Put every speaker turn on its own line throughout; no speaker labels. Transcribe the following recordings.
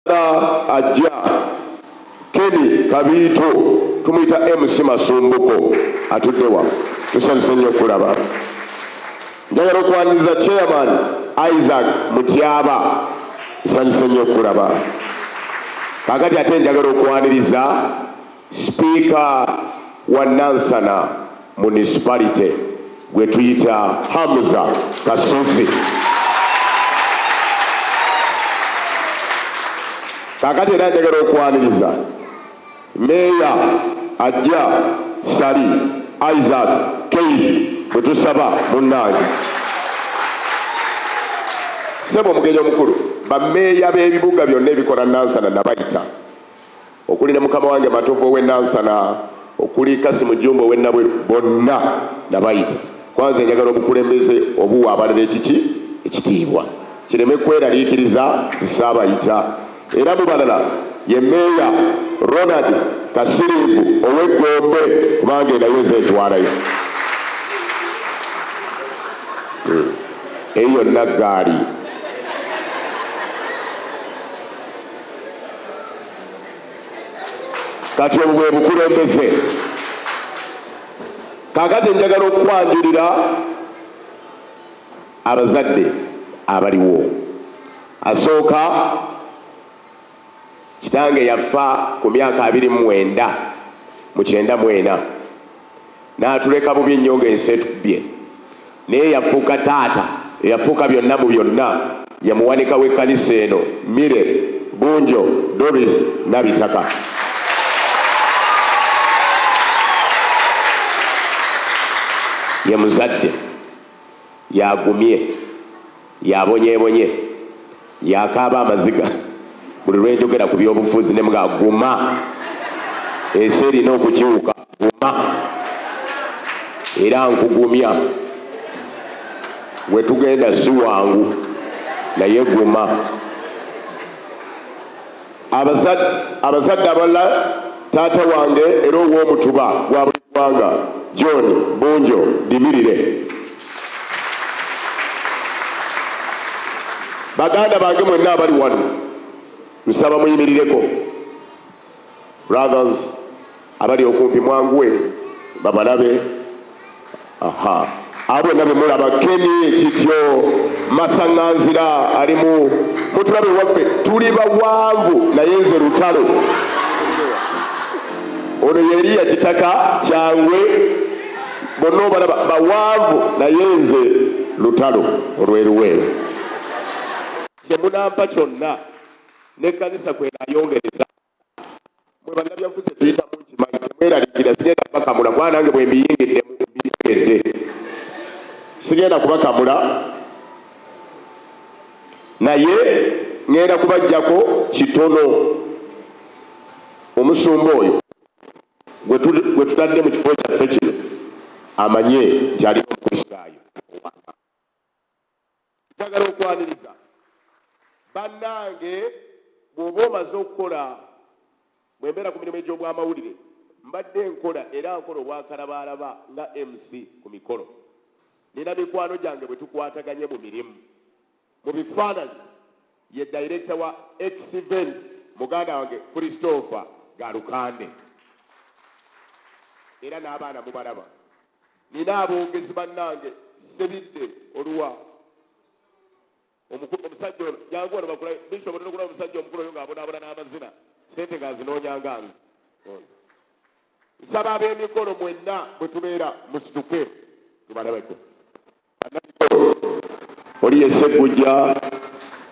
ajja Keni Kabito tumuyita MC Masumbuko atuddewa tusanyuse nnyo okulaba. Njagala okwaniriza Chairman Isaac Mutyaba tusanyuse nnyo okulaba. Kakati ate njagala okwaniriza Speaker wa Nansana Municipality gwe tuyita Hamza Kasuzi. Kakati era njagala okwaniriza Meya ajja Sali Isaac Keith bwe tusaba munnange. Sebo omugenyi omukulu bammeeya b'ebibuga byonna ebikola Nansana nabayita okuli ne mukama wange Matovu ow'e okuli Kasimu Jumbo ow'e bonna nabayita. Kwanza njagala obukulembeze obuwa abalala ekitiibwa kireme kweraliikiriza tisaabayita. Era mu balala ye Meya Ronald Kasirivu ow'Egombe kubanga nayo nze etwalayo. Eyo naggaali kati obwo bwe bukulembeze. Kakati njagala okwanjulira abazadde abaliwo. Asooka kitange yafa ku myaka 29 mu 94 n'atuleka bubi nnyo ng'ensi etubbye, naye yafuuka taata yafuuka byonna mu byonna. Yamuwanika w'ekkanisa eno Mire Bunjo Doris Nabitaka. Ye muzadde yagumye yabonyeebonye yakaaba amaziga buli lwenjogera ku byobufuzi ne mga guma ensi erina okukiwuka guma era nkugumya we tugenda si wangu naye guma. Abazadde abalala taata wange era ow'omutuba gwa buli ggwanga John Bunjo Dimirire. Baganda bange mwenna abali wano nsaba muyimirireko. Brothers abali okumpi mwanguwe babalabe. Abo nabe mulaba Keni kityo Masanganzira alimu mutulabe waffe tuli bawanvu naye nze lutalo. Ono yeriya kitaka kyangwe bonna balaba bawanvu naye nze lutalo olweruweru. Kyemunampa kyonna n'ekkanisa kwenayongereza mwe bannabyabufuzi tuyitamu nkimanyi temweralikira sigenda kubakamula kuba nange bwe mbiyingidde mbiyingidde sigenda kubakamula naye ngenda kubajjako kitono. Omusumba oyo gwe tutadde mu kifo kyaffe kino amanye nti ali omukristaayo. Njagala okwaniriza bannange bw'oba omaze okukola bwembeera ku mirimu egy'obwamawulire mbadde nkola era nkola obwakalabalaba nga MC ku mikolo. Nina mikwano gyange bwe tukwataganye mu mirimu. Mu bifaananyi ye director wa X-Events muganda wange Christopher Galukande era n'abaana mubalaba. Nina aboogezi bannange Sebidde Oluwa omusajja ono jangu wano bakula bishop ono kula omusajja omukulu oyo ng'abonaabona n'amazina sente ng'azinoonyanga nze. Nsaba ab'emikolo mwenna bwe tubeera musituke tubalabeko. Oli ye Sseggujja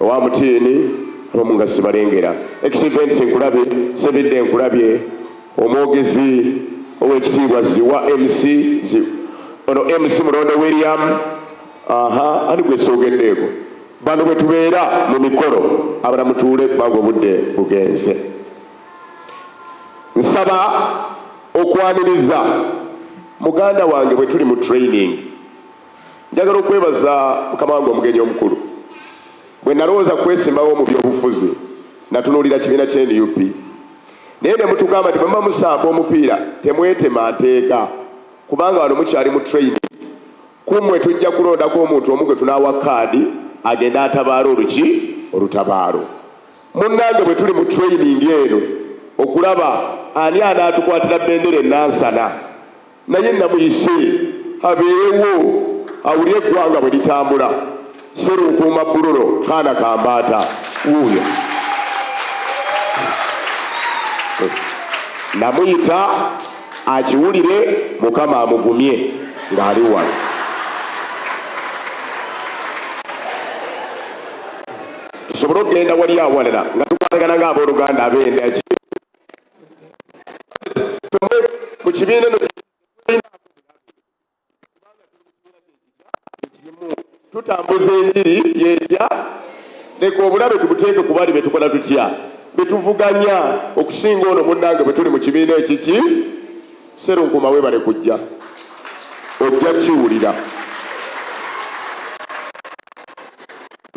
owa Mutiini abamu nga sibalengera. X-Events nkulabye Sebidde nkulabye omwogezi ow'ekitiibwa Ziwa MC ono MC Mulondo William ani gwe soogeddeeko. Bano bwe tubeera mu mikolo abala mutuule kubanga obudde bugenze. Nsaba okwaniriza muganda wange bwe tuli mu training. Njagala okwebaza mukama wange omugenyi omukulu. Bwe nalowooza kwesimbawo mu byobufuzi natunuulira kibiina kye NUP naye ne mutugamba nti bwe musamba omupiira temwetema nteeka kubanga wano mukyali mu training. Kummwe tujja kulondako omuntu omu gwe tunaawa kaadi agenda atabaala olutabaalo. munnange bwe tuli mu training eno okulaba ani anaatukwatira bendera enansana naye namuyise abeerewo awulire eggwanga bwe litambula. Sserunkuuma Bulolo kaana kambaata wuuyo namuyita akiwulire, Mukama amugumye ng'ali wano. Tusobole okugenda wali awalala nga tukwatagana ng'abooluganda ab'enda ki mu kibiina tutambuza enjiri yetya leka obulabe tubuteeke ku bali betukola tutya betuvuganya okusinga ono munnange bwe tuli mu kibiina ekiki. Sserunkuuma weebale kujja ojja kiwulira.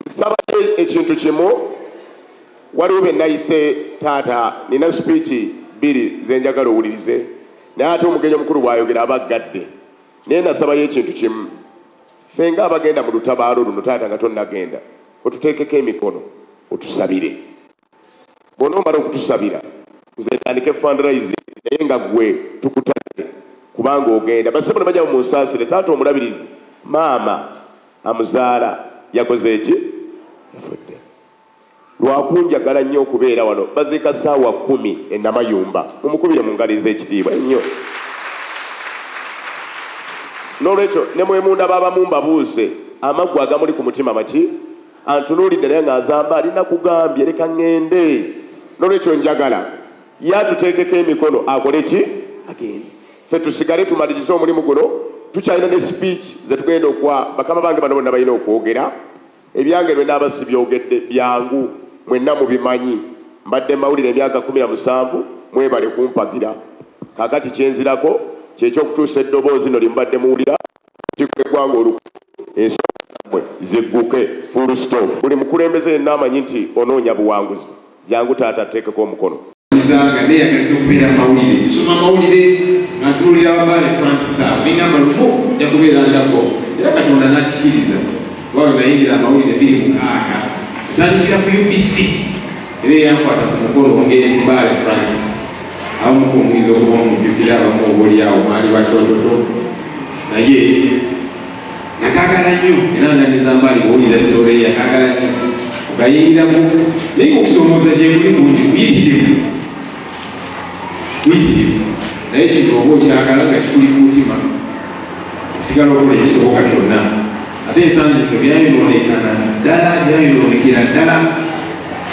Nsaba ekintu kimu, waliwo be nayise taata nina sipiiki bbiri ze njagala owulirize naye ate omugenyi omukulu bw'ayogera aba aggadde, naye nasabayo ekintu kimu. Ffe nga abagenda mu lutabaalo luno taata nga tonnagenda otuteekeko emikono otusabire. Bw'onoomala okutusabira nze ntandike fundraising naye nga gwe tukutadde kubanga ogenda. Bassebo ne bajja mu nsaasire, taata omulabirizi maama amuzaala yakoze eki? Yafudde. Lwakunjagala nnyo okubeera wano baziika ssaawa 10 e Namayumba, mumukubire mu ngalo ez'ekitiibwa ennyo. N'olwekyo ne mwemunda baabamu mbabuuze amaggwa agamuli ku mutima maki antunuulidde naye ng'azamba alina kugambye leka ŋŋende. N'olwekyo njagala yatuteekeko emikono akole ki? Agende. Ffe tusigale tumalirize omulimu guno. Tukyalina ne speech ze tugenda okuwa bakama bange bano bonna balina okwogera. Ebyange lwe naabasi byogedde byangu, mwenna mubimanyi. Mbadde mawulire emyaka 17 mwebale kumpagira. Kaakati kyenzirako kyekyokutuusa eddoboozi no limbadde muwulira kikweggwanga olukulu ensonga zigguke full stop. Buli mukulembeze yenna amanyi nti onoonya buwanguzi. Jangu taata teekeko omukono.
Nzanga neeyagaliza okubeera amawulire. Nsoma amawulire nga ntunuulira Wabale Francis awo n'engamba lumu nja kubeera ndako era Katonda n'akikiriza. Waayo nayingira amawulire 26 otandikira ku UBC era eyankwata ku mukolo ongereza Wabale Francis abamu ku omuyinza okuba omujjukira abamu obaolyawo maali batototo naye yakaagala nnyo era nga nezambaali bwowulira sitole yakaagala nnyo okayingiramu naye okusomooza gye kuli kungi kuyitirivu naye kino oba okyagala nga kikuli ku mutima osigala okola ekisoboka kyonna. Ate ensangi zino byayonoonekana ddala byayonoonekera ddala.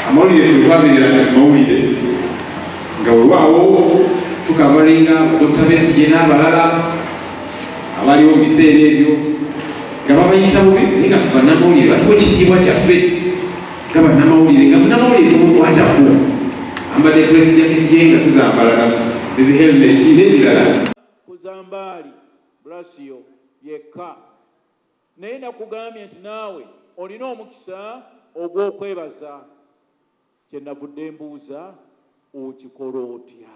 Amawulire ffe twabeeranga mu mawulire nga wewaawo tukavalinga Dr. Besigye n'abalala abaliwo mu biseera ebyo nga babayisa bubi naye nga ffe bannamawulire batuwa ekitiibwa kyaffe nga bannamawulire nga munnamawulire tumukwatako ambadde press jacket ye nga tuzambala naffe ezi helmet n'ebirala
kuzambaali Brasio yekka naye nakugambye nti naawe olina omukisa ogw'okwebaza. Kyenavudde mbuuza okikola otya?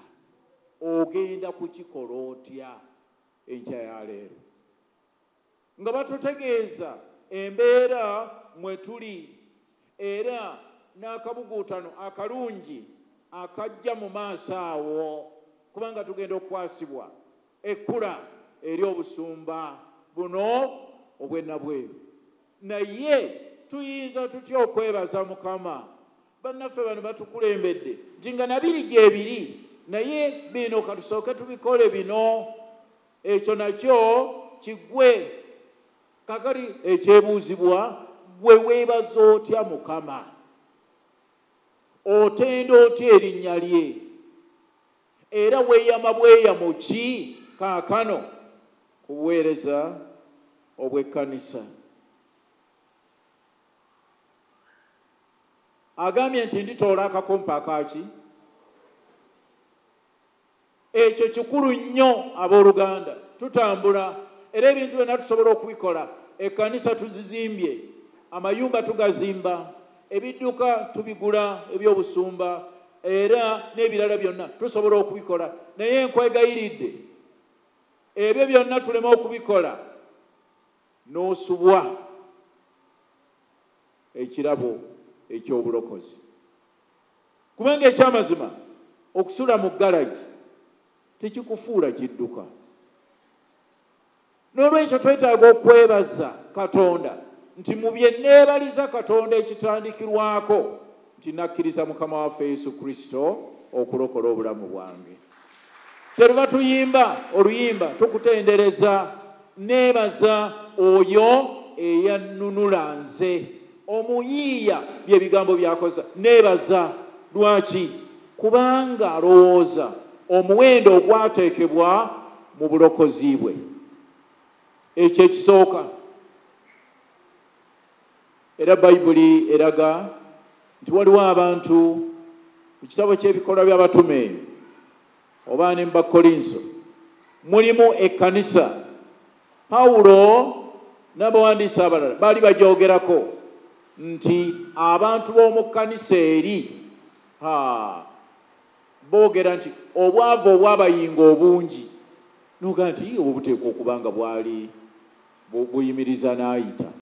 Ogenda kukikola otya enkya ya leero nga batutegeeza embeera mwe tuli era n'akabuguutano akalungi akajja mu maaso awo kubanga tugenda okukwasibwa ekkula eri obusumba buno obwenna bweru. Naye tuyinza tutya okwebaza Mukama? Bannaffe bano batukulembedde nti nga nabiri gyebiri naye bino katusooke tubikole bino. Ekyo nakyo kiggwe. Kakati ekyebuuzibwa gwe weebaza otya Mukama? Otenda otya erinnya lye? Era weeyama bweyamo ki kaakano ku buweereza obw'ekkanisa? Agambye nti nditoola akakompa akaki? Ekyo kikulu nnyo abooluganda. Tutambula era ebintu byonna tusobola okubikola. Ekkanisa tuzizimbye, amayumba tugazimba, ebidduka tubigula eby'obusumba era n'ebirala byonna tusobola okubikola. Naye nkwegayiridde ebyo byonna tuleme okubikola n'osubwa ekirabo eky'obulokozi. kubanga ekyamazima okusula mu galagi tekikufuula kidduka. N'olwekyo twetaaga okwebaza Katonda nti mu bye neebaliza Katonda ekitandikirwako nti nakkiriza Mukama waffe Yesu Kristo okulokola obulamu bwange. Teruba tuyimba oluyimba tukutendereza neebaza oyo eyannunula nze, omuyiiya bye bigambo byakoza. Neebaza lwaki? Kubanga alowooza omuwendo ogwateekebwa mu bulokozi bwe. Ekyo ekisooka. Era Bayibuli eraga nti waliwo abantu mu kitabo ky'ebikolwa by'abatume oba ne mu Bakolinso mulimu ekkanisa Pawulo n'abawandiisi abalala baali bajoogerako nti abantu b'omu kkanisa eri boogera nti obwavu obwabayinga obungi, n'oga nti obwo buteekwa okuba nga bwali buyimiriza n'ayita.